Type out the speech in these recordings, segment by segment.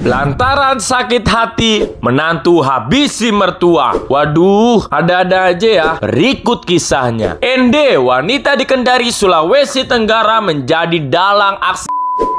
Lantaran sakit hati, menantu habisi mertua. Waduh, ada-ada aja ya. Berikut kisahnya. Ende, wanita di Kendari, Sulawesi Tenggara, menjadi dalang aksi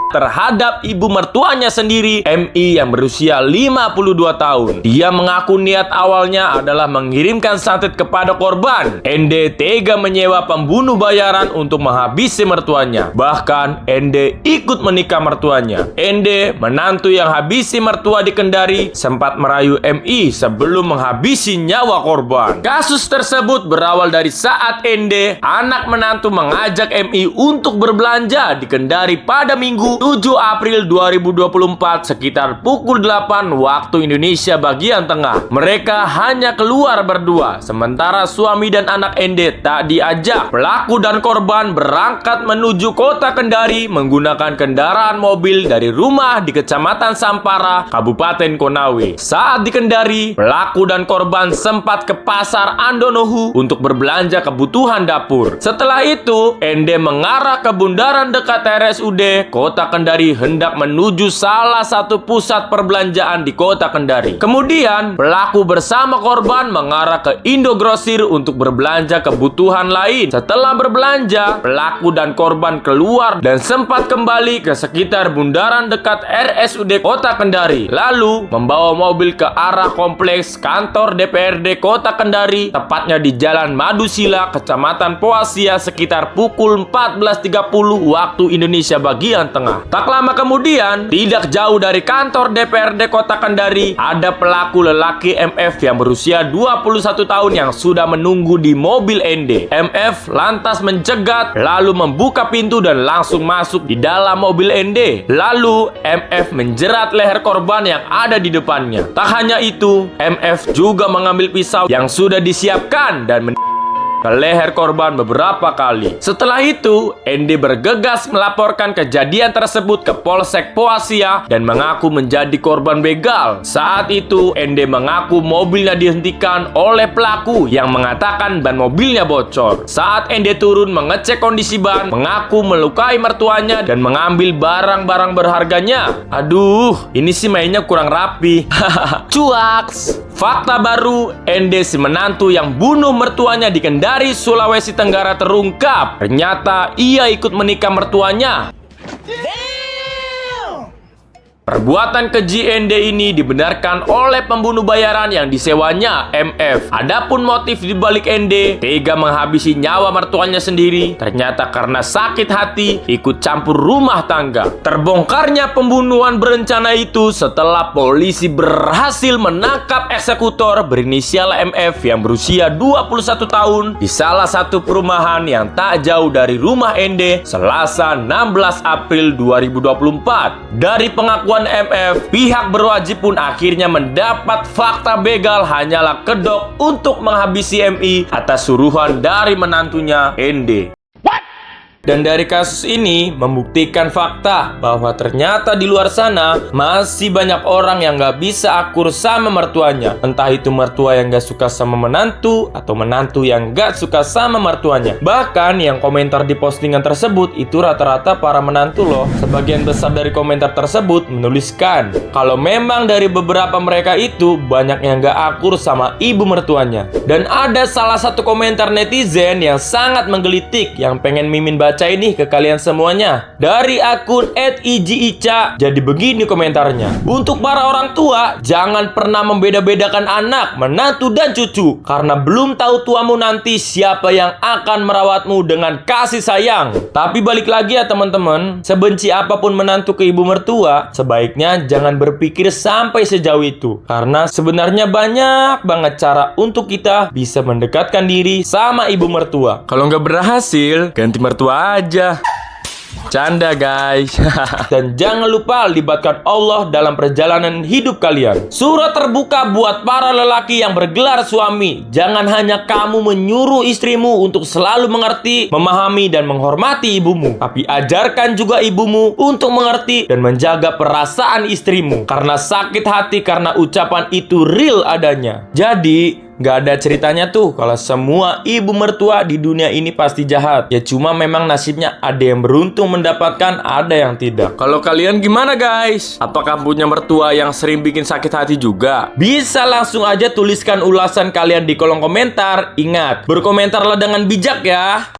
terhadap ibu mertuanya sendiri, MI, yang berusia 52 tahun. Dia mengaku niat awalnya adalah mengirimkan santet kepada korban. Ende tega menyewa pembunuh bayaran untuk menghabisi mertuanya. Bahkan Ende ikut menikah mertuanya. Ende, menantu yang habisi mertua di Kendari, sempat merayu MI sebelum menghabisi nyawa korban. Kasus tersebut berawal dari saat Ende, anak menantu, mengajak MI untuk berbelanja di Kendari pada Minggu 7 April 2024 sekitar pukul 8 waktu Indonesia bagian tengah. Mereka hanya keluar berdua, sementara suami dan anak Ende tak diajak. Pelaku dan korban berangkat menuju kota Kendari menggunakan kendaraan mobil dari rumah di Kecamatan Sampara, Kabupaten Konawe. Saat di Kendari, pelaku dan korban sempat ke pasar Andonohu untuk berbelanja kebutuhan dapur. Setelah itu, Ende mengarah ke bundaran dekat RSUD Kota Kendari hendak menuju salah satu pusat perbelanjaan di Kota Kendari. Kemudian, pelaku bersama korban mengarah ke Indogrosir untuk berbelanja kebutuhan lain. Setelah berbelanja, pelaku dan korban keluar dan sempat kembali ke sekitar bundaran dekat RSUD Kota Kendari. Lalu, membawa mobil ke arah kompleks kantor DPRD Kota Kendari, tepatnya di Jalan Madusila, Kecamatan Poasia, sekitar pukul 14.30 waktu Indonesia bagian tengah. Tak lama kemudian, tidak jauh dari kantor DPRD Kota Kendari, ada pelaku lelaki MF yang berusia 21 tahun yang sudah menunggu di mobil Ende. MF lantas mencegat, lalu membuka pintu dan langsung masuk di dalam mobil Ende. Lalu, MF menjerat leher korban yang ada di depannya. Tak hanya itu, MF juga mengambil pisau yang sudah disiapkan dan ke leher korban beberapa kali. Setelah itu, Ende bergegas melaporkan kejadian tersebut ke Polsek Poasia dan mengaku menjadi korban begal. Saat itu, Ende mengaku mobilnya dihentikan oleh pelaku yang mengatakan ban mobilnya bocor. Saat Ende turun mengecek kondisi ban, mengaku melukai mertuanya dan mengambil barang-barang berharganya. Aduh, ini sih mainnya kurang rapi. Cuaks. Fakta baru, Ende, si menantu yang bunuh mertuanya di Kendari, Sulawesi Tenggara, terungkap. Ternyata ia ikut menikah mertuanya. Perbuatan keji Ende ini dibenarkan oleh pembunuh bayaran yang disewanya, MF. Adapun motif dibalik Ende tega menghabisi nyawa mertuanya sendiri, ternyata karena sakit hati ikut campur rumah tangga. Terbongkarnya pembunuhan berencana itu setelah polisi berhasil menangkap eksekutor berinisial MF yang berusia 21 tahun di salah satu perumahan yang tak jauh dari rumah Ende Selasa 16 April 2024. Dari pengakuan MF, pihak berwajib pun akhirnya mendapat fakta begal hanyalah kedok untuk menghabisi MI atas suruhan dari menantunya Ende. Dan dari kasus ini membuktikan fakta bahwa ternyata di luar sana masih banyak orang yang gak bisa akur sama mertuanya. Entah itu mertua yang gak suka sama menantu atau menantu yang gak suka sama mertuanya. Bahkan yang komentar di postingan tersebut itu rata-rata para menantu loh. Sebagian besar dari komentar tersebut menuliskan kalau memang dari beberapa mereka itu banyak yang gak akur sama ibu mertuanya. Dan ada salah satu komentar netizen yang sangat menggelitik yang pengen Mimin baca ini ke kalian semuanya. Dari akun @ijiica. Jadi begini komentarnya. Untuk para orang tua, jangan pernah membeda-bedakan anak, menantu dan cucu, karena belum tahu tuamu nanti siapa yang akan merawatmu dengan kasih sayang. Tapi balik lagi ya teman-teman, sebenci apapun menantu ke ibu mertua, sebaiknya jangan berpikir sampai sejauh itu, karena sebenarnya banyak banget cara untuk kita bisa mendekatkan diri sama ibu mertua. Kalau nggak berhasil, ganti mertua aja. Canda guys. Dan jangan lupa libatkan Allah dalam perjalanan hidup kalian. Surat terbuka buat para lelaki yang bergelar suami. Jangan hanya kamu menyuruh istrimu untuk selalu mengerti, memahami, dan menghormati ibumu, tapi ajarkan juga ibumu untuk mengerti dan menjaga perasaan istrimu. Karena sakit hati karena ucapan itu real adanya. Jadi Gak ada ceritanya tuh kalau semua ibu mertua di dunia ini pasti jahat. Ya cuma memang nasibnya ada yang beruntung mendapatkan, ada yang tidak. Kalau kalian gimana guys? Apakah punya mertua yang sering bikin sakit hati juga? Bisa langsung aja tuliskan ulasan kalian di kolom komentar. Ingat, berkomentarlah dengan bijak ya.